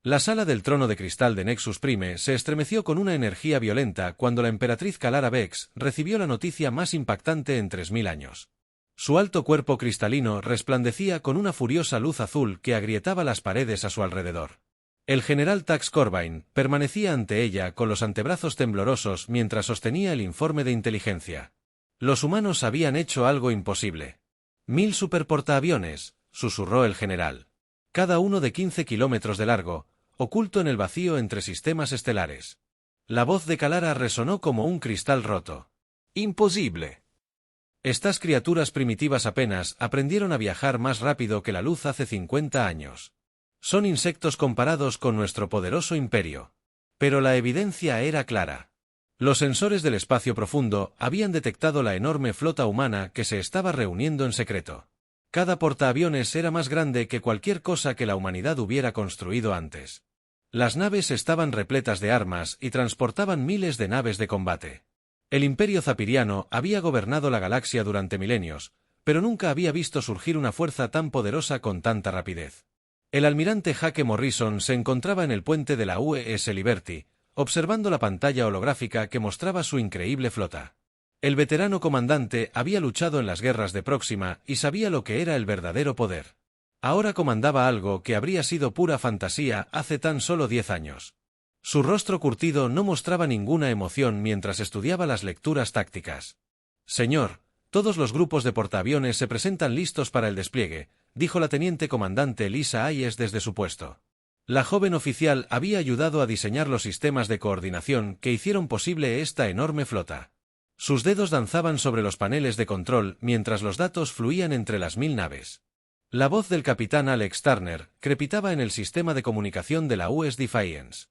La sala del trono de cristal de Nexus Prime se estremeció con una energía violenta cuando la emperatriz Kalara Vex recibió la noticia más impactante en 3000 años. Su alto cuerpo cristalino resplandecía con una furiosa luz azul que agrietaba las paredes a su alrededor. El general Tax Corbijn permanecía ante ella con los antebrazos temblorosos mientras sostenía el informe de inteligencia. Los humanos habían hecho algo imposible. 1000 superportaaviones, susurró el general. Cada uno de 15 kilómetros de largo, oculto en el vacío entre sistemas estelares. La voz de Kalara resonó como un cristal roto. Imposible. Estas criaturas primitivas apenas aprendieron a viajar más rápido que la luz hace 50 años. Son insectos comparados con nuestro poderoso imperio. Pero la evidencia era clara. Los sensores del espacio profundo habían detectado la enorme flota humana que se estaba reuniendo en secreto. Cada portaaviones era más grande que cualquier cosa que la humanidad hubiera construido antes. Las naves estaban repletas de armas y transportaban miles de naves de combate. El imperio zapiriano había gobernado la galaxia durante milenios, pero nunca había visto surgir una fuerza tan poderosa con tanta rapidez. El almirante Hake Morrison se encontraba en el puente de la UES Liberty, observando la pantalla holográfica que mostraba su increíble flota. El veterano comandante había luchado en las guerras de Próxima y sabía lo que era el verdadero poder. Ahora comandaba algo que habría sido pura fantasía hace tan solo 10 años. Su rostro curtido no mostraba ninguna emoción mientras estudiaba las lecturas tácticas. «Señor, todos los grupos de portaaviones se presentan listos para el despliegue», dijo la teniente comandante Lisa Hayes desde su puesto. La joven oficial había ayudado a diseñar los sistemas de coordinación que hicieron posible esta enorme flota. Sus dedos danzaban sobre los paneles de control mientras los datos fluían entre las 1000 naves. La voz del capitán Alex Turner crepitaba en el sistema de comunicación de la US Defiance.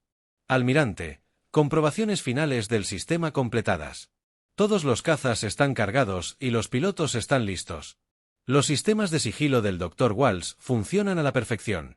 «Almirante, comprobaciones finales del sistema completadas. Todos los cazas están cargados y los pilotos están listos. Los sistemas de sigilo del Dr. Walsh funcionan a la perfección».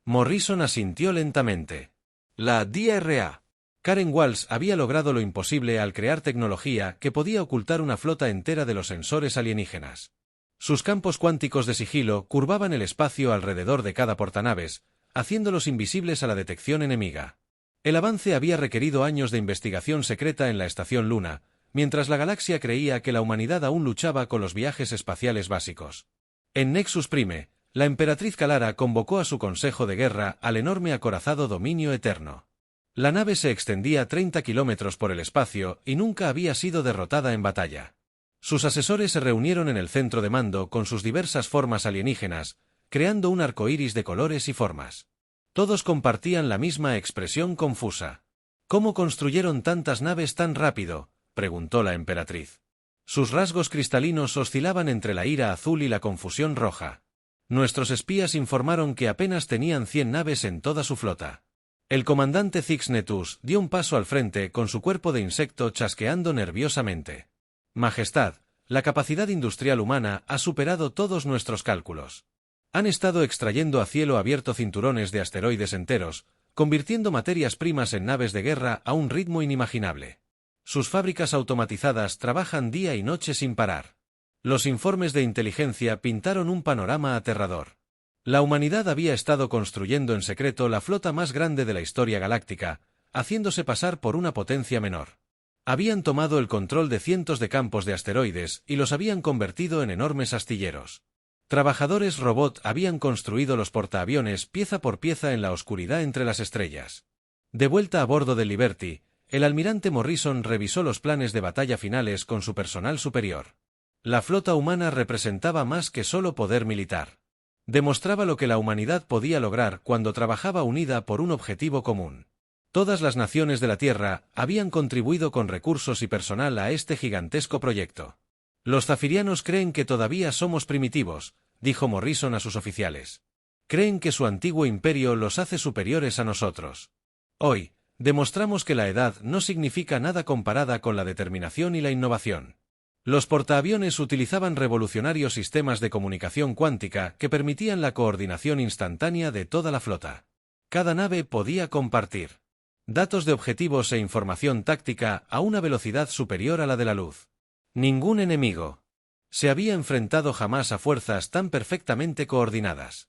Morrison asintió lentamente. La DRA. Karen Walsh había logrado lo imposible al crear tecnología que podía ocultar una flota entera de los sensores alienígenas. Sus campos cuánticos de sigilo curvaban el espacio alrededor de cada portanaves, haciéndolos invisibles a la detección enemiga. El avance había requerido años de investigación secreta en la estación Luna, mientras la galaxia creía que la humanidad aún luchaba con los viajes espaciales básicos. En Nexus Prime, la emperatriz Kalara convocó a su consejo de guerra al enorme acorazado Dominio Eterno. La nave se extendía 30 kilómetros por el espacio y nunca había sido derrotada en batalla. Sus asesores se reunieron en el centro de mando con sus diversas formas alienígenas, creando un arco iris de colores y formas. Todos compartían la misma expresión confusa. «¿Cómo construyeron tantas naves tan rápido?», preguntó la emperatriz. Sus rasgos cristalinos oscilaban entre la ira azul y la confusión roja. «Nuestros espías informaron que apenas tenían 100 naves en toda su flota». El comandante Zixnetus dio un paso al frente con su cuerpo de insecto chasqueando nerviosamente. «Majestad, la capacidad industrial humana ha superado todos nuestros cálculos. Han estado extrayendo a cielo abierto cinturones de asteroides enteros, convirtiendo materias primas en naves de guerra a un ritmo inimaginable. Sus fábricas automatizadas trabajan día y noche sin parar». Los informes de inteligencia pintaron un panorama aterrador. La humanidad había estado construyendo en secreto la flota más grande de la historia galáctica, haciéndose pasar por una potencia menor. Habían tomado el control de cientos de campos de asteroides y los habían convertido en enormes astilleros. Trabajadores robot habían construido los portaaviones pieza por pieza en la oscuridad entre las estrellas. De vuelta a bordo del Liberty, el almirante Morrison revisó los planes de batalla finales con su personal superior. La flota humana representaba más que solo poder militar. Demostraba lo que la humanidad podía lograr cuando trabajaba unida por un objetivo común. Todas las naciones de la Tierra habían contribuido con recursos y personal a este gigantesco proyecto. «Los zafirianos creen que todavía somos primitivos», dijo Morrison a sus oficiales. «Creen que su antiguo imperio los hace superiores a nosotros. Hoy, demostramos que la edad no significa nada comparada con la determinación y la innovación». Los portaaviones utilizaban revolucionarios sistemas de comunicación cuántica que permitían la coordinación instantánea de toda la flota. Cada nave podía compartir datos de objetivos e información táctica a una velocidad superior a la de la luz. Ningún enemigo se había enfrentado jamás a fuerzas tan perfectamente coordinadas.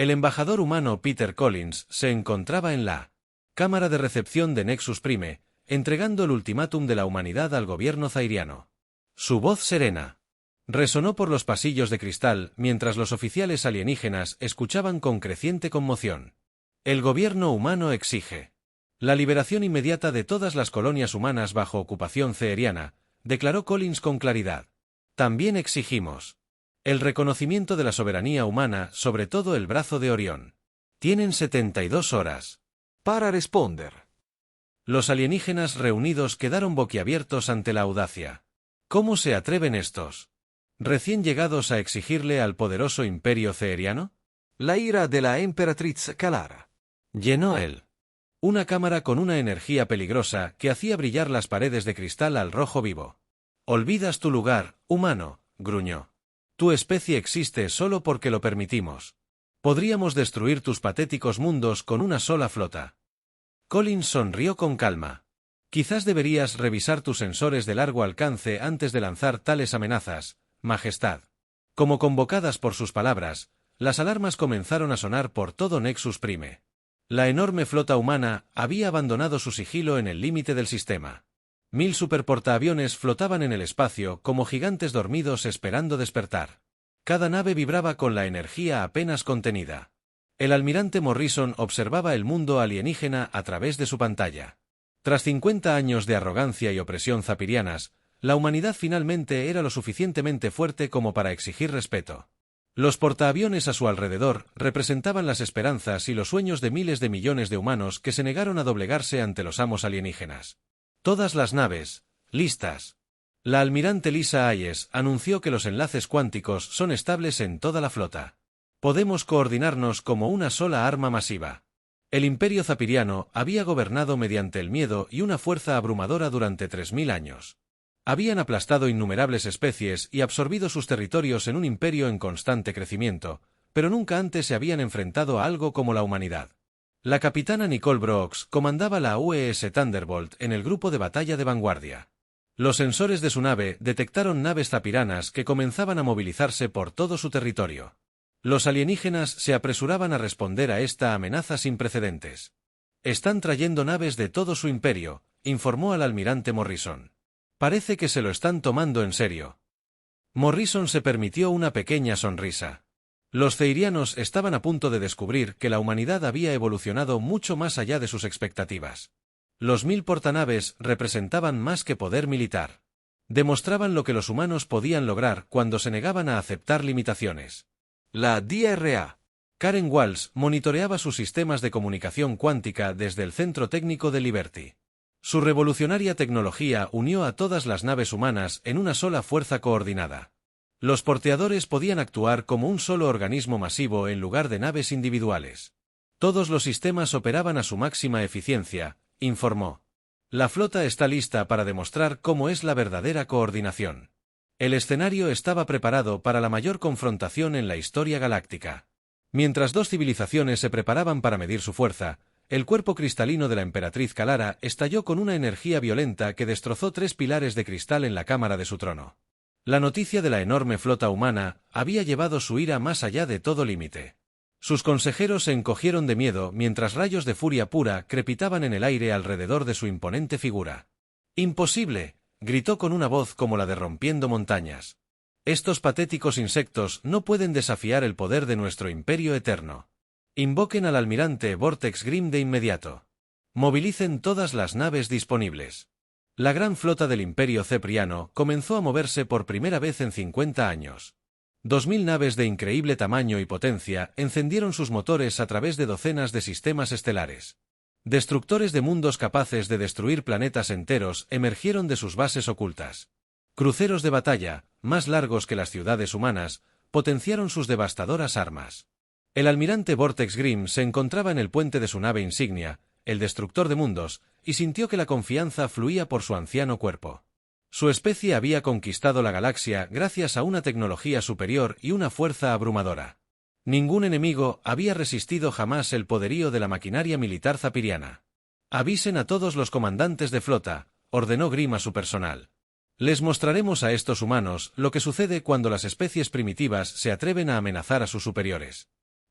El embajador humano Peter Collins se encontraba en la cámara de recepción de Nexus Prime, entregando el ultimátum de la humanidad al gobierno zairiano. Su voz serena resonó por los pasillos de cristal mientras los oficiales alienígenas escuchaban con creciente conmoción. El gobierno humano exige la liberación inmediata de todas las colonias humanas bajo ocupación ceeriana, declaró Collins con claridad. También exigimos el reconocimiento de la soberanía humana sobre todo el brazo de Orión. Tienen 72 horas para responder. Los alienígenas reunidos quedaron boquiabiertos ante la audacia. ¿Cómo se atreven estos recién llegados a exigirle al poderoso imperio ceeriano? La ira de la emperatriz Kalara llenó una cámara con una energía peligrosa que hacía brillar las paredes de cristal al rojo vivo. «Olvidas tu lugar, humano», gruñó. «Tu especie existe solo porque lo permitimos. Podríamos destruir tus patéticos mundos con una sola flota». Collins sonrió con calma. «Quizás deberías revisar tus sensores de largo alcance antes de lanzar tales amenazas, Majestad». Como convocadas por sus palabras, las alarmas comenzaron a sonar por todo Nexus Prime. La enorme flota humana había abandonado su sigilo en el límite del sistema. 1000 superportaaviones flotaban en el espacio como gigantes dormidos esperando despertar. Cada nave vibraba con la energía apenas contenida. El almirante Morrison observaba el mundo alienígena a través de su pantalla. Tras 50 años de arrogancia y opresión zapirianas, la humanidad finalmente era lo suficientemente fuerte como para exigir respeto. Los portaaviones a su alrededor representaban las esperanzas y los sueños de miles de millones de humanos que se negaron a doblegarse ante los amos alienígenas. Todas las naves, listas. La almirante Lisa Hayes anunció que los enlaces cuánticos son estables en toda la flota. Podemos coordinarnos como una sola arma masiva. El imperio zapiriano había gobernado mediante el miedo y una fuerza abrumadora durante 3000 años. Habían aplastado innumerables especies y absorbido sus territorios en un imperio en constante crecimiento, pero nunca antes se habían enfrentado a algo como la humanidad. La capitana Nicole Brooks comandaba la UES Thunderbolt en el grupo de batalla de vanguardia. Los sensores de su nave detectaron naves zapiranas que comenzaban a movilizarse por todo su territorio. Los alienígenas se apresuraban a responder a esta amenaza sin precedentes. «Están trayendo naves de todo su imperio», informó al almirante Morrison. «Parece que se lo están tomando en serio». Morrison se permitió una pequeña sonrisa. Los ceirianos estaban a punto de descubrir que la humanidad había evolucionado mucho más allá de sus expectativas. Los 1000 portanaves representaban más que poder militar. Demostraban lo que los humanos podían lograr cuando se negaban a aceptar limitaciones. La DRA. Karen Walsh monitoreaba sus sistemas de comunicación cuántica desde el centro técnico de Liberty. Su revolucionaria tecnología unió a todas las naves humanas en una sola fuerza coordinada. Los porteadores podían actuar como un solo organismo masivo en lugar de naves individuales. Todos los sistemas operaban a su máxima eficiencia, informó. La flota está lista para demostrar cómo es la verdadera coordinación. El escenario estaba preparado para la mayor confrontación en la historia galáctica. Mientras dos civilizaciones se preparaban para medir su fuerza, el cuerpo cristalino de la emperatriz Kalara estalló con una energía violenta que destrozó 3 pilares de cristal en la cámara de su trono. La noticia de la enorme flota humana había llevado su ira más allá de todo límite. Sus consejeros se encogieron de miedo mientras rayos de furia pura crepitaban en el aire alrededor de su imponente figura. «¡Imposible!», gritó con una voz como la de rompiendo montañas. «Estos patéticos insectos no pueden desafiar el poder de nuestro imperio eterno. Invoquen al almirante Vortex Grim de inmediato. Movilicen todas las naves disponibles». La gran flota del imperio cepriano comenzó a moverse por primera vez en 50 años. 2000 naves de increíble tamaño y potencia encendieron sus motores a través de docenas de sistemas estelares. Destructores de mundos capaces de destruir planetas enteros emergieron de sus bases ocultas. Cruceros de batalla, más largos que las ciudades humanas, potenciaron sus devastadoras armas. El almirante Vortex Grim se encontraba en el puente de su nave insignia, el destructor de mundos, y sintió que la confianza fluía por su anciano cuerpo. Su especie había conquistado la galaxia gracias a una tecnología superior y una fuerza abrumadora. Ningún enemigo había resistido jamás el poderío de la maquinaria militar zapiriana. «Avisen a todos los comandantes de flota», ordenó Grim a su personal. «Les mostraremos a estos humanos lo que sucede cuando las especies primitivas se atreven a amenazar a sus superiores».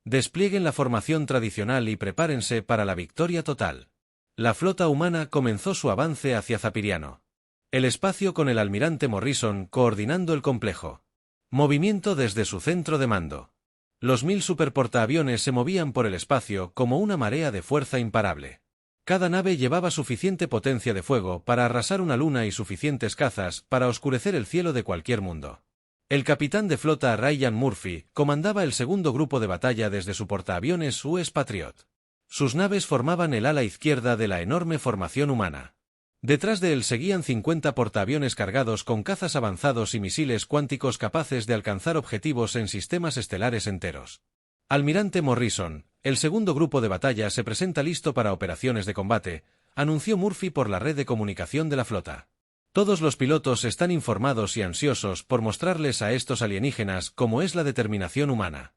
Desplieguen la formación tradicional y prepárense para la victoria total. La flota humana comenzó su avance hacia Zapiriano. El espacio con el almirante Morrison coordinando el complejo. Movimiento desde su centro de mando. Los 1000 superportaaviones se movían por el espacio como una marea de fuerza imparable. Cada nave llevaba suficiente potencia de fuego para arrasar una luna y suficientes cazas para oscurecer el cielo de cualquier mundo. El capitán de flota Ryan Murphy comandaba el segundo grupo de batalla desde su portaaviones US Patriot. Sus naves formaban el ala izquierda de la enorme formación humana. Detrás de él seguían 50 portaaviones cargados con cazas avanzados y misiles cuánticos capaces de alcanzar objetivos en sistemas estelares enteros. Almirante Morrison, el segundo grupo de batalla se presenta listo para operaciones de combate, anunció Murphy por la red de comunicación de la flota. Todos los pilotos están informados y ansiosos por mostrarles a estos alienígenas cómo es la determinación humana.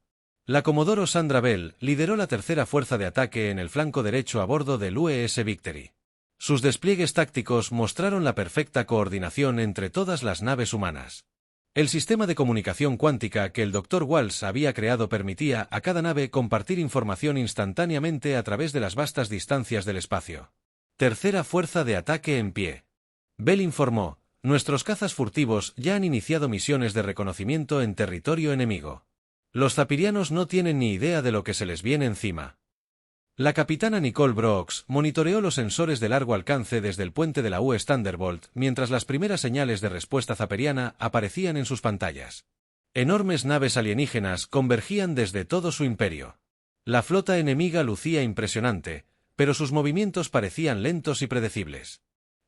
La Comodoro Sandra Bell lideró la tercera fuerza de ataque en el flanco derecho a bordo del UES Victory. Sus despliegues tácticos mostraron la perfecta coordinación entre todas las naves humanas. El sistema de comunicación cuántica que el Dr. Walsh había creado permitía a cada nave compartir información instantáneamente a través de las vastas distancias del espacio. Tercera fuerza de ataque en pie. Bell informó, nuestros cazas furtivos ya han iniciado misiones de reconocimiento en territorio enemigo. Los zapirianos no tienen ni idea de lo que se les viene encima. La capitana Nicole Brooks monitoreó los sensores de largo alcance desde el puente de la US Thunderbolt mientras las primeras señales de respuesta zaperiana aparecían en sus pantallas. Enormes naves alienígenas convergían desde todo su imperio. La flota enemiga lucía impresionante, pero sus movimientos parecían lentos y predecibles.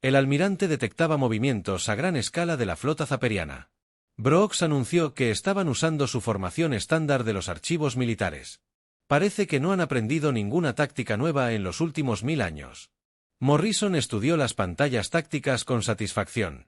El almirante detectaba movimientos a gran escala de la flota zaperiana. Brooks anunció que estaban usando su formación estándar de los archivos militares. Parece que no han aprendido ninguna táctica nueva en los últimos 1000 años. Morrison estudió las pantallas tácticas con satisfacción.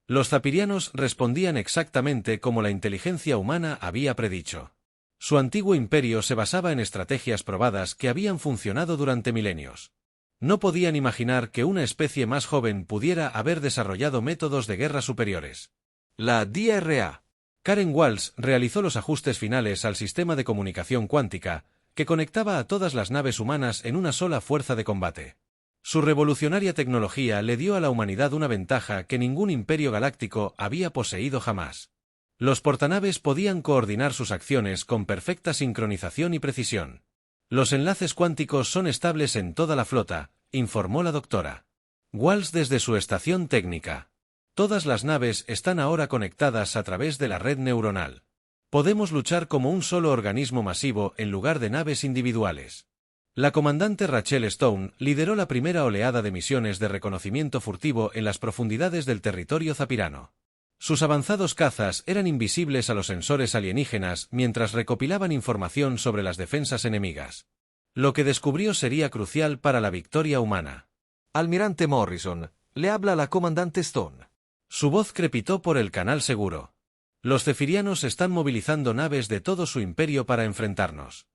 Los zapirianos respondían exactamente como la inteligencia humana había predicho. Su antiguo imperio se basaba en estrategias probadas que habían funcionado durante milenios. No podían imaginar que una especie más joven pudiera haber desarrollado métodos de guerra superiores. La DRA. Karen Walsh realizó los ajustes finales al sistema de comunicación cuántica, que conectaba a todas las naves humanas en una sola fuerza de combate. Su revolucionaria tecnología le dio a la humanidad una ventaja que ningún imperio galáctico había poseído jamás. Los portanaves podían coordinar sus acciones con perfecta sincronización y precisión. Los enlaces cuánticos son estables en toda la flota, informó la doctora Walsh desde su estación técnica. Todas las naves están ahora conectadas a través de la red neuronal. Podemos luchar como un solo organismo masivo en lugar de naves individuales. La comandante Rachel Stone lideró la primera oleada de misiones de reconocimiento furtivo en las profundidades del territorio zapirano. Sus avanzados cazas eran invisibles a los sensores alienígenas mientras recopilaban información sobre las defensas enemigas. Lo que descubrió sería crucial para la victoria humana. Almirante Morrison, le habla la comandante Stone. Su voz crepitó por el canal seguro. Los zefirianos están movilizando naves de todo su imperio para enfrentarnos.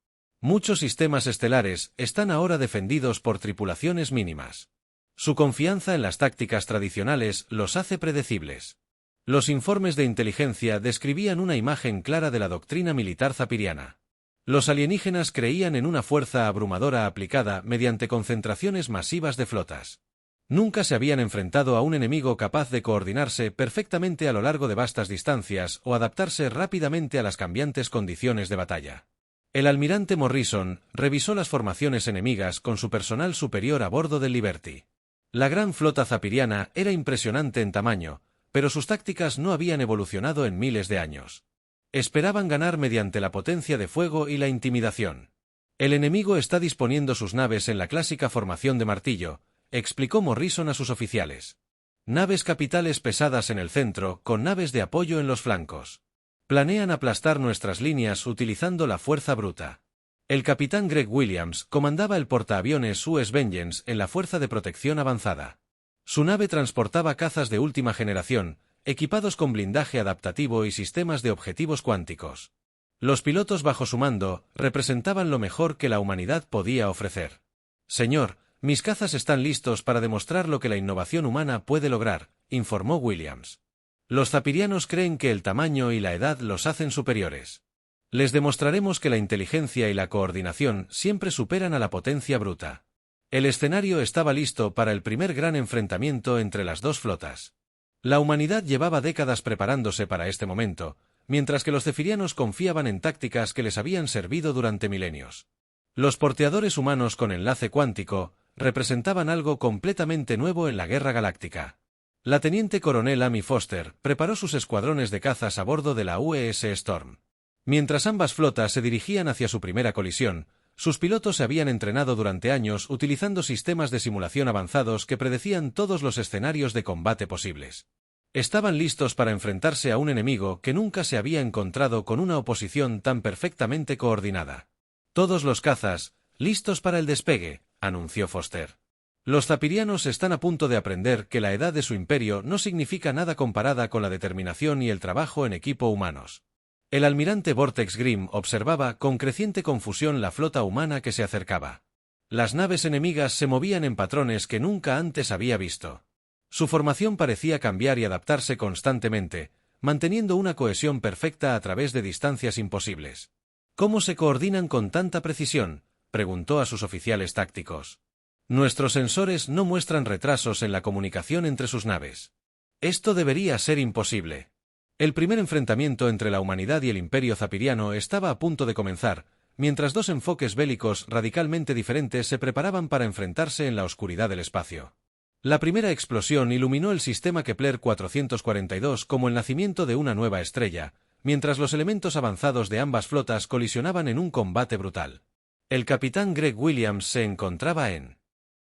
Muchos sistemas estelares están ahora defendidos por tripulaciones mínimas. Su confianza en las tácticas tradicionales los hace predecibles. Los informes de inteligencia describían una imagen clara de la doctrina militar zapiriana. Los alienígenas creían en una fuerza abrumadora aplicada mediante concentraciones masivas de flotas. Nunca se habían enfrentado a un enemigo capaz de coordinarse perfectamente a lo largo de vastas distancias o adaptarse rápidamente a las cambiantes condiciones de batalla. El almirante Morrison revisó las formaciones enemigas con su personal superior a bordo del Liberty. La gran flota zapiriana era impresionante en tamaño, pero sus tácticas no habían evolucionado en miles de años. Esperaban ganar mediante la potencia de fuego y la intimidación. El enemigo está disponiendo sus naves en la clásica formación de martillo, explicó Morrison a sus oficiales. Naves capitales pesadas en el centro, con naves de apoyo en los flancos. Planean aplastar nuestras líneas utilizando la fuerza bruta. El capitán Greg Williams comandaba el portaaviones US Vengeance en la fuerza de protección avanzada. Su nave transportaba cazas de última generación, equipados con blindaje adaptativo y sistemas de objetivos cuánticos. Los pilotos bajo su mando representaban lo mejor que la humanidad podía ofrecer. Señor, mis cazas están listos para demostrar lo que la innovación humana puede lograr, informó Williams. Los zapirianos creen que el tamaño y la edad los hacen superiores. Les demostraremos que la inteligencia y la coordinación siempre superan a la potencia bruta. El escenario estaba listo para el primer gran enfrentamiento entre las dos flotas. La humanidad llevaba décadas preparándose para este momento, mientras que los zefirianos confiaban en tácticas que les habían servido durante milenios. Los porteadores humanos con enlace cuántico representaban algo completamente nuevo en la guerra galáctica. La teniente coronel Amy Foster preparó sus escuadrones de cazas a bordo de la USS Storm. Mientras ambas flotas se dirigían hacia su primera colisión, sus pilotos se habían entrenado durante años utilizando sistemas de simulación avanzados que predecían todos los escenarios de combate posibles. Estaban listos para enfrentarse a un enemigo que nunca se había encontrado con una oposición tan perfectamente coordinada. Todos los cazas, listos para el despegue, anunció Foster. Los zapirianos están a punto de aprender que la edad de su imperio no significa nada comparada con la determinación y el trabajo en equipo humanos. El almirante Vortex Grimm observaba con creciente confusión la flota humana que se acercaba. Las naves enemigas se movían en patrones que nunca antes había visto. Su formación parecía cambiar y adaptarse constantemente, manteniendo una cohesión perfecta a través de distancias imposibles. ¿Cómo se coordinan con tanta precisión?, preguntó a sus oficiales tácticos. Nuestros sensores no muestran retrasos en la comunicación entre sus naves. Esto debería ser imposible. El primer enfrentamiento entre la humanidad y el imperio zapiriano estaba a punto de comenzar, mientras dos enfoques bélicos radicalmente diferentes se preparaban para enfrentarse en la oscuridad del espacio. La primera explosión iluminó el sistema Kepler 442 como el nacimiento de una nueva estrella, mientras los elementos avanzados de ambas flotas colisionaban en un combate brutal. El capitán Greg Williams se encontraba en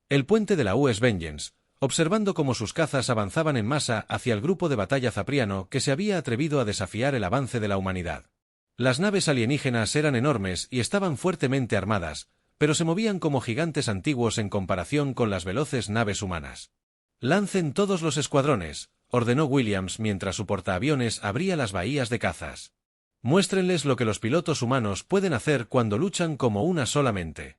el puente de la US Vengeance, observando cómo sus cazas avanzaban en masa hacia el grupo de batalla zapriano que se había atrevido a desafiar el avance de la humanidad. Las naves alienígenas eran enormes y estaban fuertemente armadas, pero se movían como gigantes antiguos en comparación con las veloces naves humanas. «Lancen todos los escuadrones», ordenó Williams mientras su portaaviones abría las bahías de cazas. «Muéstrenles lo que los pilotos humanos pueden hacer cuando luchan como una sola mente».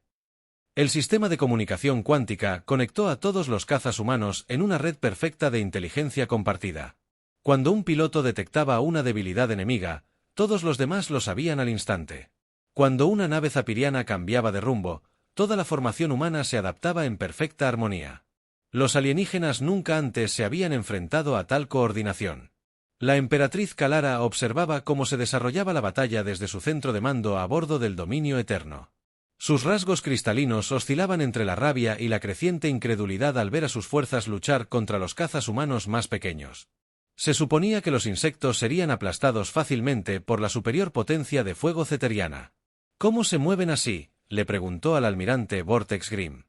El sistema de comunicación cuántica conectó a todos los cazas humanos en una red perfecta de inteligencia compartida. Cuando un piloto detectaba una debilidad enemiga, todos los demás lo sabían al instante. Cuando una nave zapiriana cambiaba de rumbo, toda la formación humana se adaptaba en perfecta armonía. Los alienígenas nunca antes se habían enfrentado a tal coordinación. La emperatriz Kalara observaba cómo se desarrollaba la batalla desde su centro de mando a bordo del Dominio Eterno. Sus rasgos cristalinos oscilaban entre la rabia y la creciente incredulidad al ver a sus fuerzas luchar contra los cazas humanos más pequeños. Se suponía que los insectos serían aplastados fácilmente por la superior potencia de fuego ceteriana. «¿Cómo se mueven así?», le preguntó al almirante Vortex Grimm.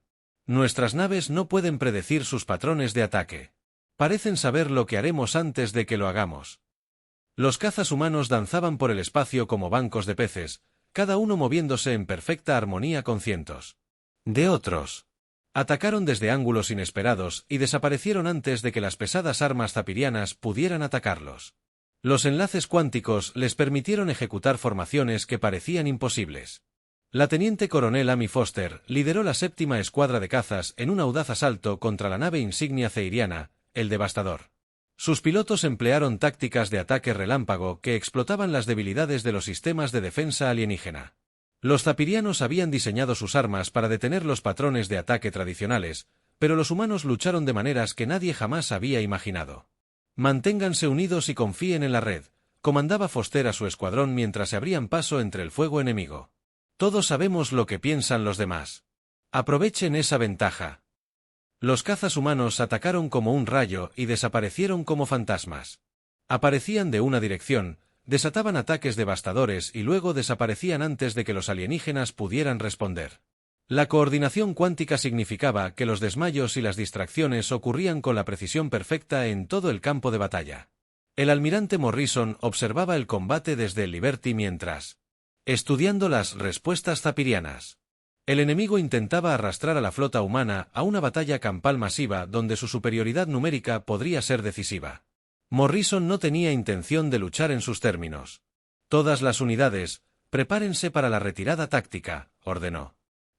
«Nuestras naves no pueden predecir sus patrones de ataque. Parecen saber lo que haremos antes de que lo hagamos». Los cazas humanos danzaban por el espacio como bancos de peces, cada uno moviéndose en perfecta armonía con cientos de otros. Atacaron desde ángulos inesperados y desaparecieron antes de que las pesadas armas zapirianas pudieran atacarlos. Los enlaces cuánticos les permitieron ejecutar formaciones que parecían imposibles. La teniente coronel Amy Foster lideró la 7ª escuadra de cazas en un audaz asalto contra la nave insignia ceiriana, el Devastador. Sus pilotos emplearon tácticas de ataque relámpago que explotaban las debilidades de los sistemas de defensa alienígena. Los zapirianos habían diseñado sus armas para detener los patrones de ataque tradicionales, pero los humanos lucharon de maneras que nadie jamás había imaginado. «Manténganse unidos y confíen en la red», comandaba Foster a su escuadrón mientras se abrían paso entre el fuego enemigo. «Todos sabemos lo que piensan los demás. Aprovechen esa ventaja». Los cazas humanos atacaron como un rayo y desaparecieron como fantasmas. Aparecían de una dirección, desataban ataques devastadores y luego desaparecían antes de que los alienígenas pudieran responder. La coordinación cuántica significaba que los desmayos y las distracciones ocurrían con la precisión perfecta en todo el campo de batalla. El almirante Morrison observaba el combate desde el Liberty mientras estudiando las respuestas zapirianas. El enemigo intentaba arrastrar a la flota humana a una batalla campal masiva donde su superioridad numérica podría ser decisiva. Morrison no tenía intención de luchar en sus términos. «Todas las unidades, prepárense para la retirada táctica», ordenó.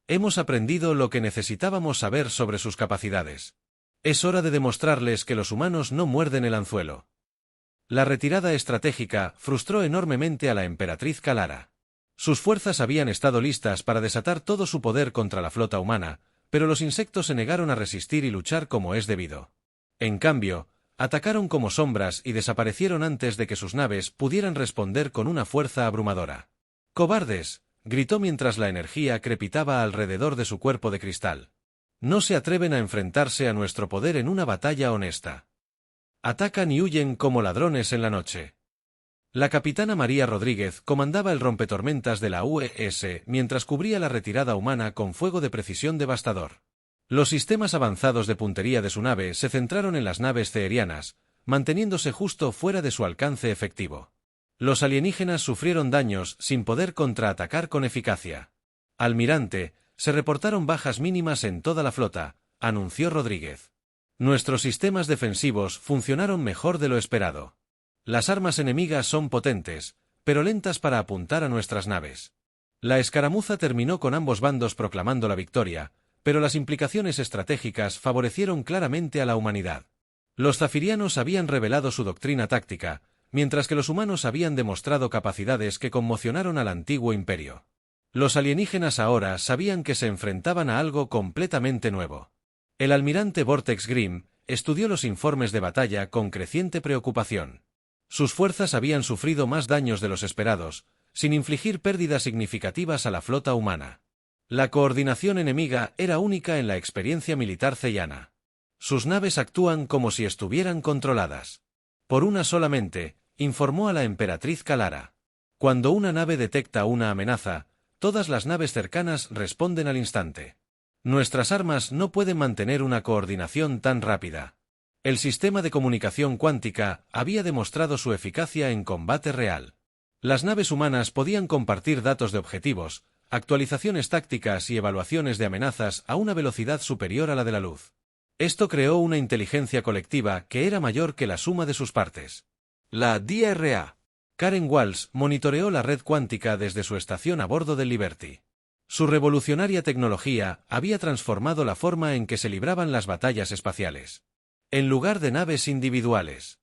«Hemos aprendido lo que necesitábamos saber sobre sus capacidades. Es hora de demostrarles que los humanos no muerden el anzuelo». La retirada estratégica frustró enormemente a la emperatriz Kalara. Sus fuerzas habían estado listas para desatar todo su poder contra la flota humana, pero los insectos se negaron a resistir y luchar como es debido. En cambio, atacaron como sombras y desaparecieron antes de que sus naves pudieran responder con una fuerza abrumadora. ¡Cobardes!, gritó mientras la energía crepitaba alrededor de su cuerpo de cristal. No se atreven a enfrentarse a nuestro poder en una batalla honesta. Atacan y huyen como ladrones en la noche. La capitana María Rodríguez comandaba el rompetormentas de la UES mientras cubría la retirada humana con fuego de precisión devastador. Los sistemas avanzados de puntería de su nave se centraron en las naves ceerianas, manteniéndose justo fuera de su alcance efectivo. Los alienígenas sufrieron daños sin poder contraatacar con eficacia. Almirante, se reportaron bajas mínimas en toda la flota, anunció Rodríguez. Nuestros sistemas defensivos funcionaron mejor de lo esperado. Las armas enemigas son potentes, pero lentas para apuntar a nuestras naves. La escaramuza terminó con ambos bandos proclamando la victoria, pero las implicaciones estratégicas favorecieron claramente a la humanidad. Los zafirianos habían revelado su doctrina táctica, mientras que los humanos habían demostrado capacidades que conmocionaron al antiguo imperio. Los alienígenas ahora sabían que se enfrentaban a algo completamente nuevo. El almirante Vortex Grimm estudió los informes de batalla con creciente preocupación. Sus fuerzas habían sufrido más daños de los esperados, sin infligir pérdidas significativas a la flota humana. La coordinación enemiga era única en la experiencia militar ceyana. Sus naves actúan como si estuvieran controladas por una sola mente, informó a la emperatriz Kalara. Cuando una nave detecta una amenaza, todas las naves cercanas responden al instante. Nuestras armas no pueden mantener una coordinación tan rápida. El sistema de comunicación cuántica había demostrado su eficacia en combate real. Las naves humanas podían compartir datos de objetivos, actualizaciones tácticas y evaluaciones de amenazas a una velocidad superior a la de la luz. Esto creó una inteligencia colectiva que era mayor que la suma de sus partes. La DRA. Karen Walsh monitoreó la red cuántica desde su estación a bordo del Liberty. Su revolucionaria tecnología había transformado la forma en que se libraban las batallas espaciales. En lugar de naves individuales,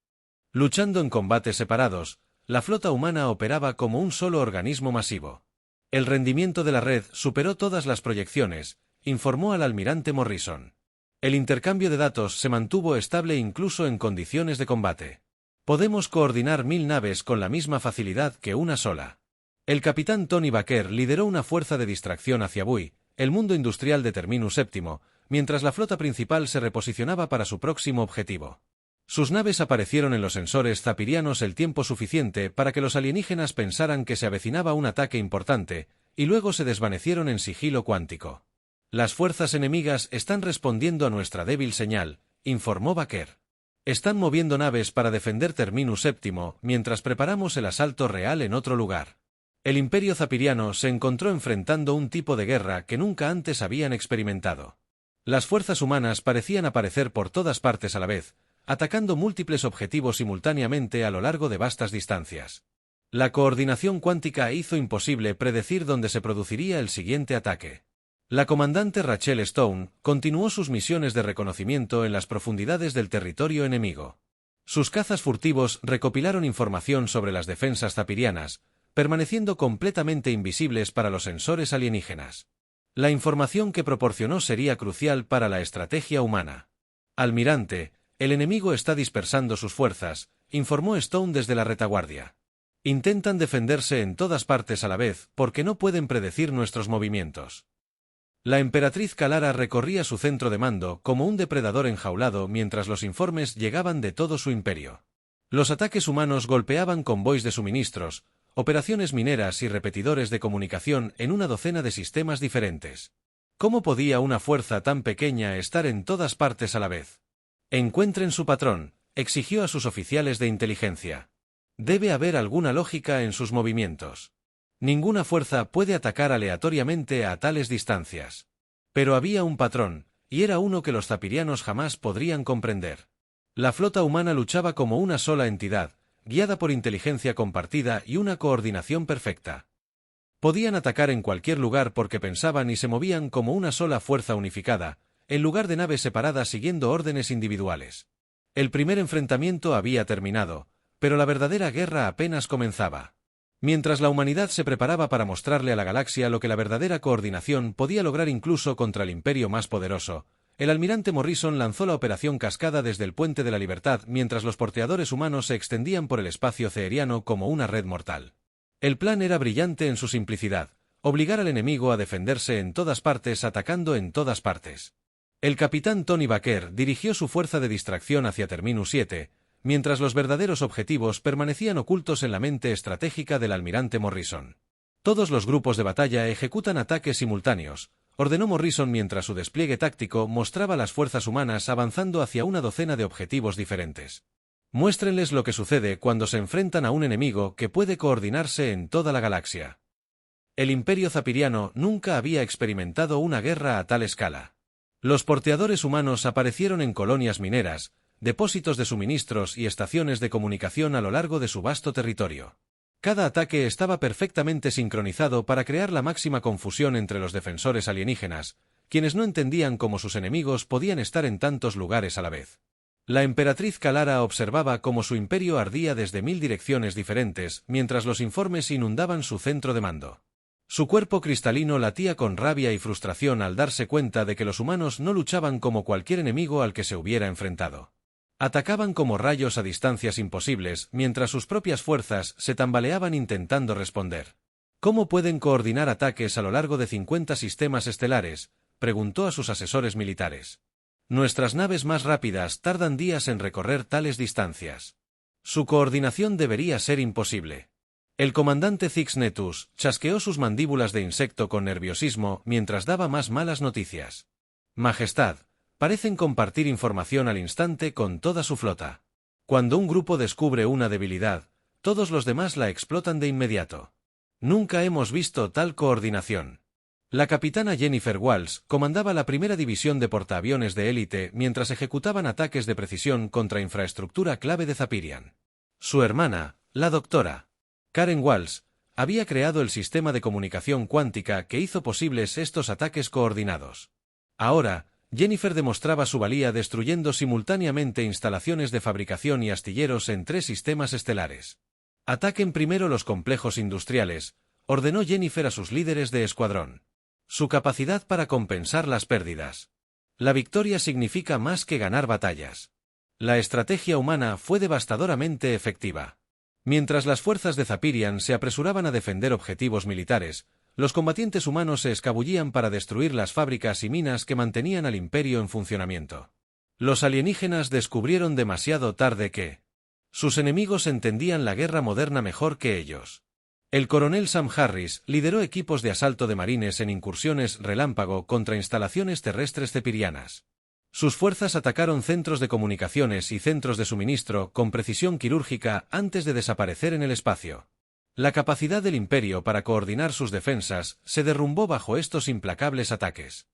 luchando en combates separados, la flota humana operaba como un solo organismo masivo. El rendimiento de la red superó todas las proyecciones, informó al almirante Morrison. El intercambio de datos se mantuvo estable incluso en condiciones de combate. Podemos coordinar 1000 naves con la misma facilidad que una sola. El capitán Tony Baker lideró una fuerza de distracción hacia Bui, el mundo industrial de Terminus VII, mientras la flota principal se reposicionaba para su próximo objetivo. Sus naves aparecieron en los sensores zapirianos el tiempo suficiente para que los alienígenas pensaran que se avecinaba un ataque importante, y luego se desvanecieron en sigilo cuántico. Las fuerzas enemigas están respondiendo a nuestra débil señal, informó Baker. Están moviendo naves para defender Terminus VII mientras preparamos el asalto real en otro lugar. El imperio zapiriano se encontró enfrentando un tipo de guerra que nunca antes habían experimentado. Las fuerzas humanas parecían aparecer por todas partes a la vez, atacando múltiples objetivos simultáneamente a lo largo de vastas distancias. La coordinación cuántica hizo imposible predecir dónde se produciría el siguiente ataque. La comandante Rachel Stone continuó sus misiones de reconocimiento en las profundidades del territorio enemigo. Sus cazas furtivos recopilaron información sobre las defensas zapirianas, permaneciendo completamente invisibles para los sensores alienígenas. La información que proporcionó sería crucial para la estrategia humana. Almirante, el enemigo está dispersando sus fuerzas, informó Stone desde la retaguardia. Intentan defenderse en todas partes a la vez porque no pueden predecir nuestros movimientos. La emperatriz Kalara recorría su centro de mando como un depredador enjaulado mientras los informes llegaban de todo su imperio. Los ataques humanos golpeaban convoys de suministros, operaciones mineras y repetidores de comunicación en una docena de sistemas diferentes. ¿Cómo podía una fuerza tan pequeña estar en todas partes a la vez? Encuentren su patrón, exigió a sus oficiales de inteligencia. Debe haber alguna lógica en sus movimientos. Ninguna fuerza puede atacar aleatoriamente a tales distancias. Pero había un patrón, y era uno que los zapirianos jamás podrían comprender. La flota humana luchaba como una sola entidad, guiada por inteligencia compartida y una coordinación perfecta. Podían atacar en cualquier lugar porque pensaban y se movían como una sola fuerza unificada, en lugar de naves separadas siguiendo órdenes individuales. El primer enfrentamiento había terminado, pero la verdadera guerra apenas comenzaba. Mientras la humanidad se preparaba para mostrarle a la galaxia lo que la verdadera coordinación podía lograr incluso contra el imperio más poderoso, el almirante Morrison lanzó la Operación Cascada desde el Puente de la Libertad mientras los porteadores humanos se extendían por el espacio ceeriano como una red mortal. El plan era brillante en su simplicidad: obligar al enemigo a defenderse en todas partes atacando en todas partes. El capitán Tony Baker dirigió su fuerza de distracción hacia Terminus 7, mientras los verdaderos objetivos permanecían ocultos en la mente estratégica del almirante Morrison. Todos los grupos de batalla ejecutan ataques simultáneos, ordenó Morrison mientras su despliegue táctico mostraba las fuerzas humanas avanzando hacia una docena de objetivos diferentes. Muéstrenles lo que sucede cuando se enfrentan a un enemigo que puede coordinarse en toda la galaxia. El Imperio Zapiriano nunca había experimentado una guerra a tal escala. Los porteadores humanos aparecieron en colonias mineras, depósitos de suministros y estaciones de comunicación a lo largo de su vasto territorio. Cada ataque estaba perfectamente sincronizado para crear la máxima confusión entre los defensores alienígenas, quienes no entendían cómo sus enemigos podían estar en tantos lugares a la vez. La emperatriz Kalara observaba cómo su imperio ardía desde 1000 direcciones diferentes, mientras los informes inundaban su centro de mando. Su cuerpo cristalino latía con rabia y frustración al darse cuenta de que los humanos no luchaban como cualquier enemigo al que se hubiera enfrentado. Atacaban como rayos a distancias imposibles, mientras sus propias fuerzas se tambaleaban intentando responder. ¿Cómo pueden coordinar ataques a lo largo de 50 sistemas estelares?, preguntó a sus asesores militares. Nuestras naves más rápidas tardan días en recorrer tales distancias. Su coordinación debería ser imposible. El comandante Cixnetus chasqueó sus mandíbulas de insecto con nerviosismo mientras daba más malas noticias. Majestad, parecen compartir información al instante con toda su flota. Cuando un grupo descubre una debilidad, todos los demás la explotan de inmediato. Nunca hemos visto tal coordinación. La capitana Jennifer Walsh comandaba la primera división de portaaviones de élite mientras ejecutaban ataques de precisión contra infraestructura clave de Zapirian. Su hermana, la doctora Karen Walsh, había creado el sistema de comunicación cuántica que hizo posibles estos ataques coordinados. Ahora, Jennifer demostraba su valía destruyendo simultáneamente instalaciones de fabricación y astilleros en 3 sistemas estelares. Ataquen primero los complejos industriales, ordenó Jennifer a sus líderes de escuadrón. Su capacidad para compensar las pérdidas. La victoria significa más que ganar batallas. La estrategia humana fue devastadoramente efectiva. Mientras las fuerzas de Zapirian se apresuraban a defender objetivos militares, los combatientes humanos se escabullían para destruir las fábricas y minas que mantenían al imperio en funcionamiento. Los alienígenas descubrieron demasiado tarde que sus enemigos entendían la guerra moderna mejor que ellos. El coronel Sam Harris lideró equipos de asalto de marines en incursiones relámpago contra instalaciones terrestres cepirianas. Sus fuerzas atacaron centros de comunicaciones y centros de suministro con precisión quirúrgica antes de desaparecer en el espacio. La capacidad del imperio para coordinar sus defensas se derrumbó bajo estos implacables ataques.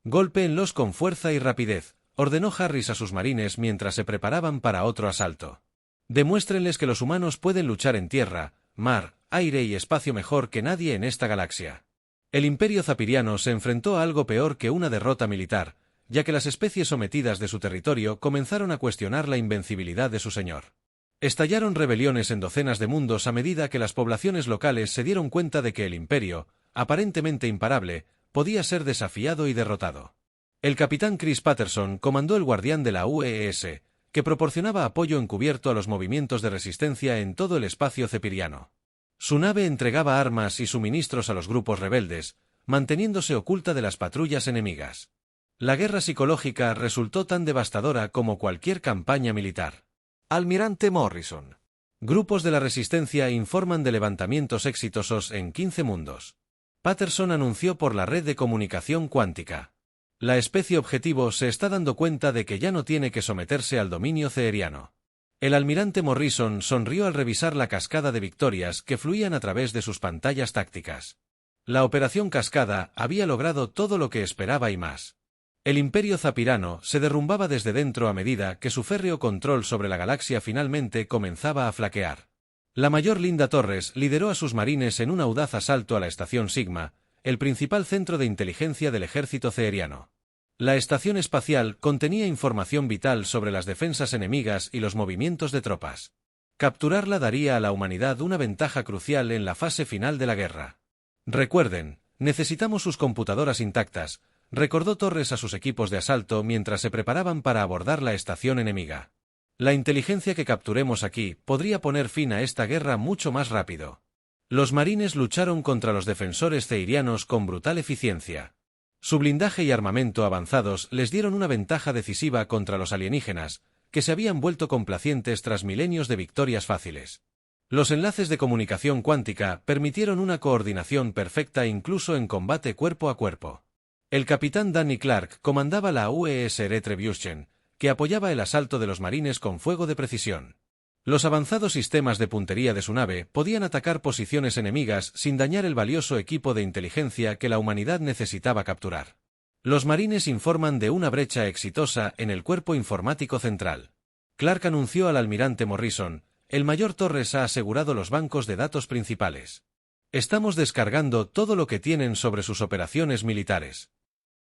Golpéenlos con fuerza y rapidez, ordenó Harris a sus marines mientras se preparaban para otro asalto. Demuéstrenles que los humanos pueden luchar en tierra, mar, aire y espacio mejor que nadie en esta galaxia. El imperio zapiriano se enfrentó a algo peor que una derrota militar, ya que las especies sometidas de su territorio comenzaron a cuestionar la invencibilidad de su señor. Estallaron rebeliones en docenas de mundos a medida que las poblaciones locales se dieron cuenta de que el imperio, aparentemente imparable, podía ser desafiado y derrotado. El capitán Chris Patterson comandó el guardián de la UES, que proporcionaba apoyo encubierto a los movimientos de resistencia en todo el espacio cepiriano. Su nave entregaba armas y suministros a los grupos rebeldes, manteniéndose oculta de las patrullas enemigas. La guerra psicológica resultó tan devastadora como cualquier campaña militar. Almirante Morrison. Grupos de la resistencia informan de levantamientos exitosos en 15 mundos. Patterson anunció por la red de comunicación cuántica. La especie objetivo se está dando cuenta de que ya no tiene que someterse al dominio ceeriano. El almirante Morrison sonrió al revisar la cascada de victorias que fluían a través de sus pantallas tácticas. La operación Cascada había logrado todo lo que esperaba y más. El imperio zapirano se derrumbaba desde dentro a medida que su férreo control sobre la galaxia finalmente comenzaba a flaquear. La mayor Linda Torres lideró a sus marines en un audaz asalto a la estación Sigma, el principal centro de inteligencia del ejército ceeriano. La estación espacial contenía información vital sobre las defensas enemigas y los movimientos de tropas. Capturarla daría a la humanidad una ventaja crucial en la fase final de la guerra. Recuerden, necesitamos sus computadoras intactas, recordó Torres a sus equipos de asalto mientras se preparaban para abordar la estación enemiga. La inteligencia que capturemos aquí podría poner fin a esta guerra mucho más rápido. Los marines lucharon contra los defensores ceirianos con brutal eficiencia. Su blindaje y armamento avanzados les dieron una ventaja decisiva contra los alienígenas, que se habían vuelto complacientes tras milenios de victorias fáciles. Los enlaces de comunicación cuántica permitieron una coordinación perfecta incluso en combate cuerpo a cuerpo. El capitán Danny Clark comandaba la UES Retribution, que apoyaba el asalto de los marines con fuego de precisión. Los avanzados sistemas de puntería de su nave podían atacar posiciones enemigas sin dañar el valioso equipo de inteligencia que la humanidad necesitaba capturar. Los marines informan de una brecha exitosa en el cuerpo informático central. Clark anunció al almirante Morrison: el mayor Torres ha asegurado los bancos de datos principales. Estamos descargando todo lo que tienen sobre sus operaciones militares.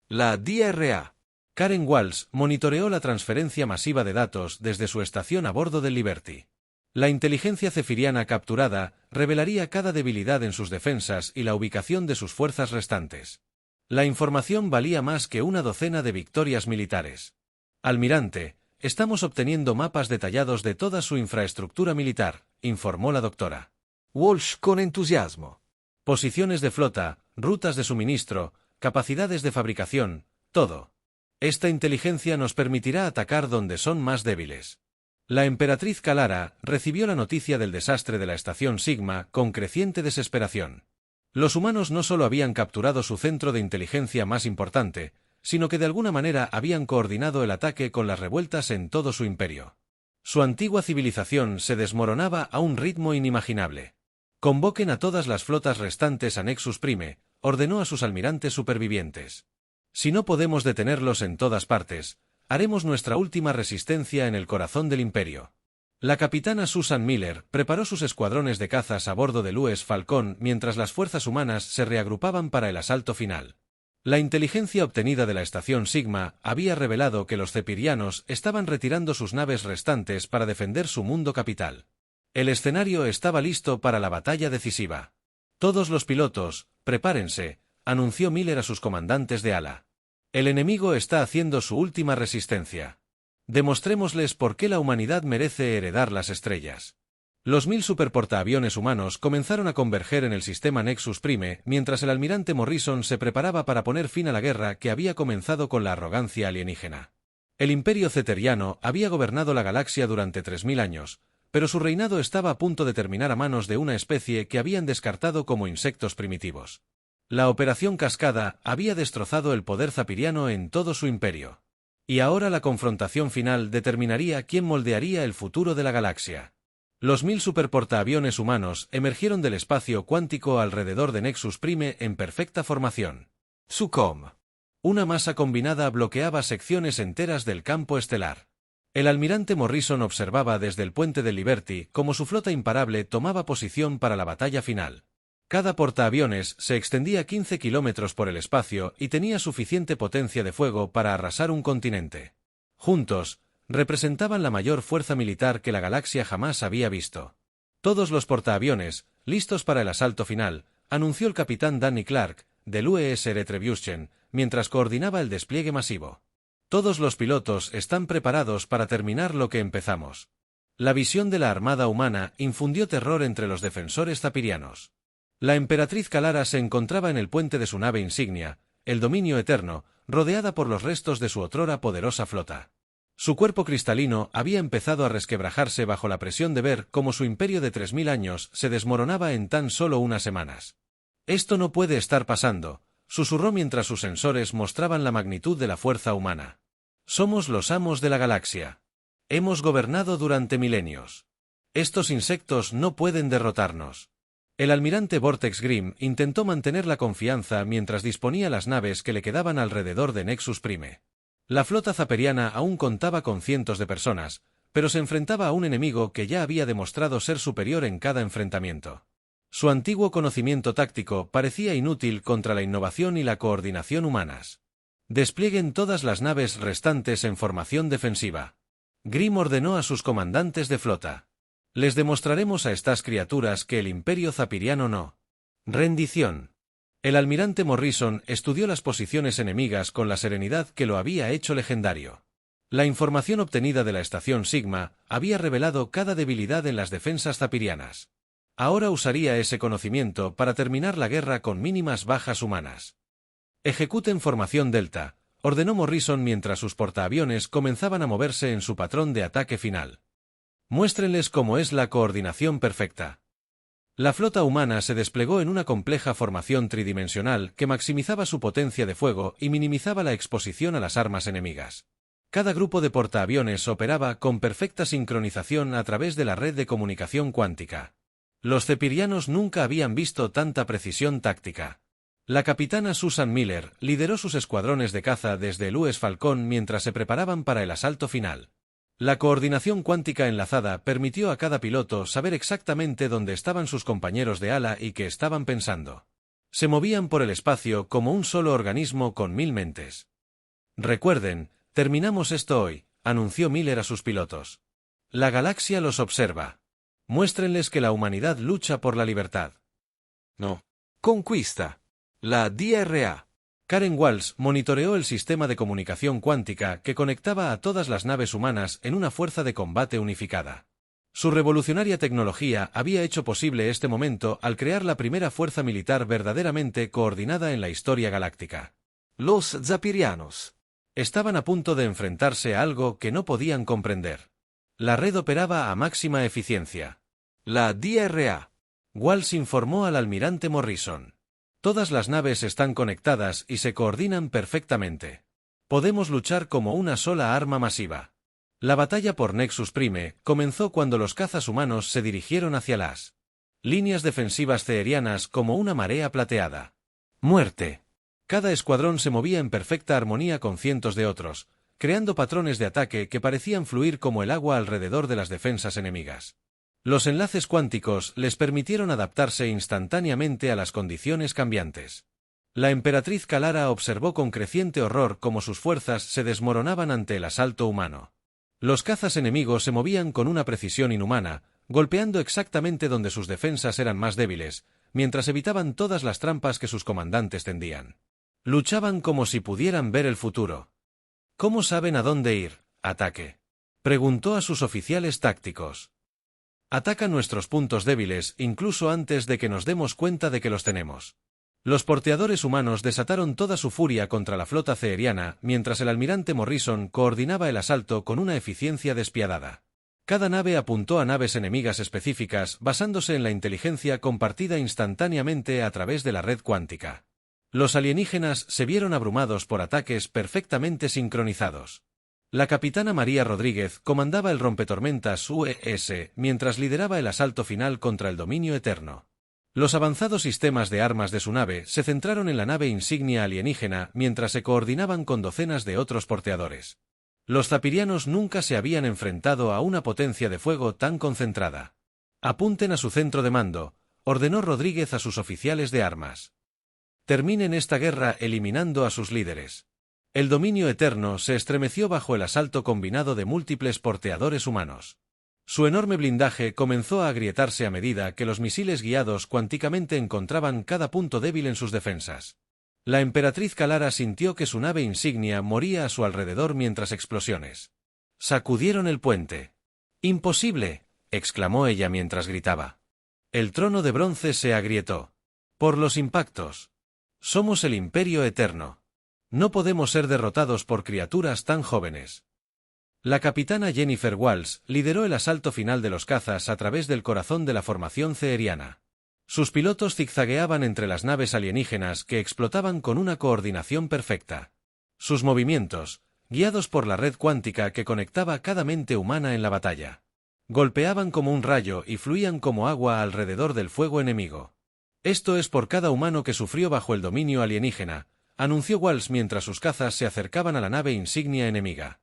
La DRA. Karen Walsh monitoreó la transferencia masiva de datos desde su estación a bordo del Liberty. La inteligencia cefiriana capturada revelaría cada debilidad en sus defensas y la ubicación de sus fuerzas restantes. La información valía más que una docena de victorias militares. Almirante, estamos obteniendo mapas detallados de toda su infraestructura militar, informó la doctora. Walsh con entusiasmo. Posiciones de flota, rutas de suministro, capacidades de fabricación, todo. Esta inteligencia nos permitirá atacar donde son más débiles. La emperatriz Kalara recibió la noticia del desastre de la estación Sigma con creciente desesperación. Los humanos no solo habían capturado su centro de inteligencia más importante, sino que de alguna manera habían coordinado el ataque con las revueltas en todo su imperio. Su antigua civilización se desmoronaba a un ritmo inimaginable. Convoquen a todas las flotas restantes a Nexus Prime, ordenó a sus almirantes supervivientes. Si no podemos detenerlos en todas partes, haremos nuestra última resistencia en el corazón del imperio. La capitana Susan Miller preparó sus escuadrones de cazas a bordo del US Falcon mientras las fuerzas humanas se reagrupaban para el asalto final. La inteligencia obtenida de la estación Sigma había revelado que los cepirianos estaban retirando sus naves restantes para defender su mundo capital. El escenario estaba listo para la batalla decisiva. Todos los pilotos, prepárense, anunció Miller a sus comandantes de ala. El enemigo está haciendo su última resistencia. Demostrémosles por qué la humanidad merece heredar las estrellas. Los 1000 superportaaviones humanos comenzaron a converger en el sistema Nexus Prime mientras el almirante Morrison se preparaba para poner fin a la guerra que había comenzado con la arrogancia alienígena. El imperio ceteriano había gobernado la galaxia durante 3000 años, pero su reinado estaba a punto de terminar a manos de una especie que habían descartado como insectos primitivos. La Operación Cascada había destrozado el poder zapiriano en todo su imperio. Y ahora la confrontación final determinaría quién moldearía el futuro de la galaxia. Los 1000 superportaaviones humanos emergieron del espacio cuántico alrededor de Nexus Prime en perfecta formación. SUCOM. Una masa combinada bloqueaba secciones enteras del campo estelar. El almirante Morrison observaba desde el puente del Liberty cómo su flota imparable tomaba posición para la batalla final. Cada portaaviones se extendía 15 kilómetros por el espacio y tenía suficiente potencia de fuego para arrasar un continente. Juntos, representaban la mayor fuerza militar que la galaxia jamás había visto. Todos los portaaviones, listos para el asalto final, anunció el capitán Danny Clark, del UES Retribution, mientras coordinaba el despliegue masivo. Todos los pilotos están preparados para terminar lo que empezamos. La visión de la armada humana infundió terror entre los defensores zapirianos. La emperatriz Kalara se encontraba en el puente de su nave insignia, el Dominio Eterno, rodeada por los restos de su otrora poderosa flota. Su cuerpo cristalino había empezado a resquebrajarse bajo la presión de ver cómo su imperio de 3000 años se desmoronaba en tan solo unas semanas. Esto no puede estar pasando, susurró mientras sus sensores mostraban la magnitud de la fuerza humana. Somos los amos de la galaxia. Hemos gobernado durante milenios. Estos insectos no pueden derrotarnos. El almirante Vortex Grimm intentó mantener la confianza mientras disponía las naves que le quedaban alrededor de Nexus Prime. La flota zaperiana aún contaba con cientos de personas, pero se enfrentaba a un enemigo que ya había demostrado ser superior en cada enfrentamiento. Su antiguo conocimiento táctico parecía inútil contra la innovación y la coordinación humanas. Desplieguen todas las naves restantes en formación defensiva. Grimm ordenó a sus comandantes de flota. Les demostraremos a estas criaturas que el Imperio Zapiriano no. Rendición. El almirante Morrison estudió las posiciones enemigas con la serenidad que lo había hecho legendario. La información obtenida de la estación Sigma había revelado cada debilidad en las defensas zapirianas. Ahora usaría ese conocimiento para terminar la guerra con mínimas bajas humanas. Ejecuten formación Delta, ordenó Morrison mientras sus portaaviones comenzaban a moverse en su patrón de ataque final. Muéstrenles cómo es la coordinación perfecta. La flota humana se desplegó en una compleja formación tridimensional que maximizaba su potencia de fuego y minimizaba la exposición a las armas enemigas. Cada grupo de portaaviones operaba con perfecta sincronización a través de la red de comunicación cuántica. Los cepirianos nunca habían visto tanta precisión táctica. La capitana Susan Miller lideró sus escuadrones de caza desde el US Falcón mientras se preparaban para el asalto final. La coordinación cuántica enlazada permitió a cada piloto saber exactamente dónde estaban sus compañeros de ala y qué estaban pensando. Se movían por el espacio como un solo organismo con 1000 mentes. Recuerden, terminamos esto hoy, anunció Miller a sus pilotos. La galaxia los observa. Muéstrenles que la humanidad lucha por la libertad. No. Conquista. La DRA. Karen Walsh monitoreó el sistema de comunicación cuántica que conectaba a todas las naves humanas en una fuerza de combate unificada. Su revolucionaria tecnología había hecho posible este momento al crear la primera fuerza militar verdaderamente coordinada en la historia galáctica. Los Zapirianos. Estaban a punto de enfrentarse a algo que no podían comprender. La red operaba a máxima eficiencia. La DRA. Walsh informó al almirante Morrison. Todas las naves están conectadas y se coordinan perfectamente. Podemos luchar como una sola arma masiva. La batalla por Nexus Prime comenzó cuando los cazas humanos se dirigieron hacia las líneas defensivas ceerianas como una marea plateada. Muerte. Cada escuadrón se movía en perfecta armonía con cientos de otros, creando patrones de ataque que parecían fluir como el agua alrededor de las defensas enemigas. Los enlaces cuánticos les permitieron adaptarse instantáneamente a las condiciones cambiantes. La emperatriz Kalara observó con creciente horror cómo sus fuerzas se desmoronaban ante el asalto humano. Los cazas enemigos se movían con una precisión inhumana, golpeando exactamente donde sus defensas eran más débiles, mientras evitaban todas las trampas que sus comandantes tendían. Luchaban como si pudieran ver el futuro. ¿Cómo saben a dónde ir? Ataque. Preguntó a sus oficiales tácticos. Ataca nuestros puntos débiles incluso antes de que nos demos cuenta de que los tenemos. Los porteadores humanos desataron toda su furia contra la flota ceeriana mientras el almirante Morrison coordinaba el asalto con una eficiencia despiadada. Cada nave apuntó a naves enemigas específicas basándose en la inteligencia compartida instantáneamente a través de la red cuántica. Los alienígenas se vieron abrumados por ataques perfectamente sincronizados. La capitana María Rodríguez comandaba el rompetormentas UES mientras lideraba el asalto final contra el dominio eterno. Los avanzados sistemas de armas de su nave se centraron en la nave insignia alienígena mientras se coordinaban con docenas de otros porteadores. Los zapirianos nunca se habían enfrentado a una potencia de fuego tan concentrada. Apunten a su centro de mando, ordenó Rodríguez a sus oficiales de armas. Terminen esta guerra eliminando a sus líderes. El dominio eterno se estremeció bajo el asalto combinado de múltiples porteadores humanos. Su enorme blindaje comenzó a agrietarse a medida que los misiles guiados cuánticamente encontraban cada punto débil en sus defensas. La emperatriz Kalara sintió que su nave insignia moría a su alrededor mientras explosiones sacudieron el puente. ¡Imposible!, exclamó ella mientras gritaba. El trono de bronce se agrietó. Por los impactos. Somos el Imperio Eterno. No podemos ser derrotados por criaturas tan jóvenes. La capitana Jennifer Walsh lideró el asalto final de los cazas a través del corazón de la formación ceeriana. Sus pilotos zigzagueaban entre las naves alienígenas que explotaban con una coordinación perfecta. Sus movimientos, guiados por la red cuántica que conectaba cada mente humana en la batalla, golpeaban como un rayo y fluían como agua alrededor del fuego enemigo. Esto es por cada humano que sufrió bajo el dominio alienígena, anunció Walsh mientras sus cazas se acercaban a la nave insignia enemiga.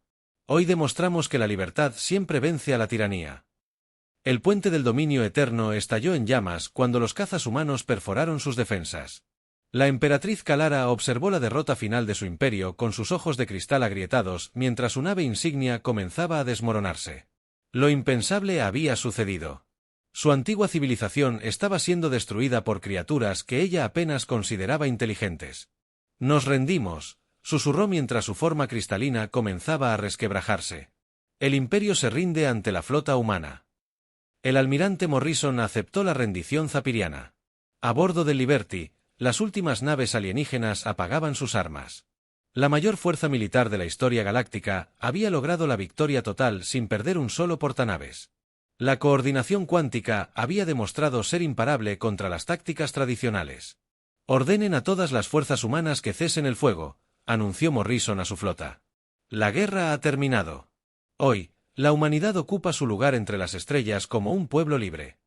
Hoy demostramos que la libertad siempre vence a la tiranía. El puente del dominio eterno estalló en llamas cuando los cazas humanos perforaron sus defensas. La emperatriz Kalara observó la derrota final de su imperio con sus ojos de cristal agrietados mientras su nave insignia comenzaba a desmoronarse. Lo impensable había sucedido. Su antigua civilización estaba siendo destruida por criaturas que ella apenas consideraba inteligentes. Nos rendimos, susurró mientras su forma cristalina comenzaba a resquebrajarse. El imperio se rinde ante la flota humana. El almirante Morrison aceptó la rendición zapiriana. A bordo del Liberty, las últimas naves alienígenas apagaban sus armas. La mayor fuerza militar de la historia galáctica había logrado la victoria total sin perder un solo portanaves. La coordinación cuántica había demostrado ser imparable contra las tácticas tradicionales. Ordenen a todas las fuerzas humanas que cesen el fuego, anunció Morrison a su flota. La guerra ha terminado. Hoy, la humanidad ocupa su lugar entre las estrellas como un pueblo libre.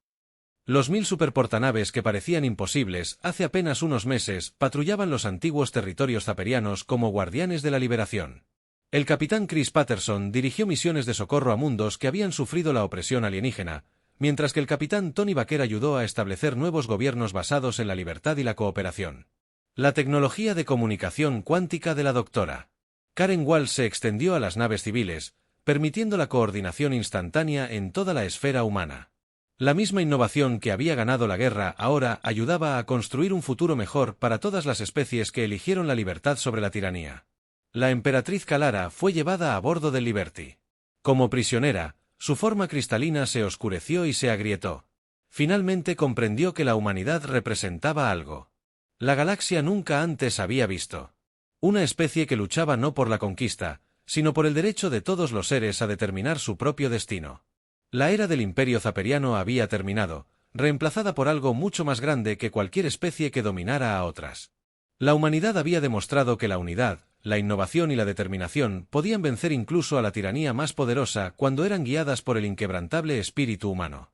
Los 1000 superportanaves que parecían imposibles hace apenas unos meses patrullaban los antiguos territorios zaperianos como guardianes de la liberación. El capitán Chris Patterson dirigió misiones de socorro a mundos que habían sufrido la opresión alienígena, mientras que el capitán Tony Baker ayudó a establecer nuevos gobiernos basados en la libertad y la cooperación. La tecnología de comunicación cuántica de la doctora Karen Walsh se extendió a las naves civiles, permitiendo la coordinación instantánea en toda la esfera humana. La misma innovación que había ganado la guerra ahora ayudaba a construir un futuro mejor para todas las especies que eligieron la libertad sobre la tiranía. La emperatriz Kalara fue llevada a bordo del Liberty. Como prisionera, su forma cristalina se oscureció y se agrietó. Finalmente comprendió que la humanidad representaba algo. La galaxia nunca antes había visto. Una especie que luchaba no por la conquista, sino por el derecho de todos los seres a determinar su propio destino. La era del Imperio Zaperiano había terminado, reemplazada por algo mucho más grande que cualquier especie que dominara a otras. La humanidad había demostrado que la unidad, la innovación y la determinación podían vencer incluso a la tiranía más poderosa cuando eran guiadas por el inquebrantable espíritu humano.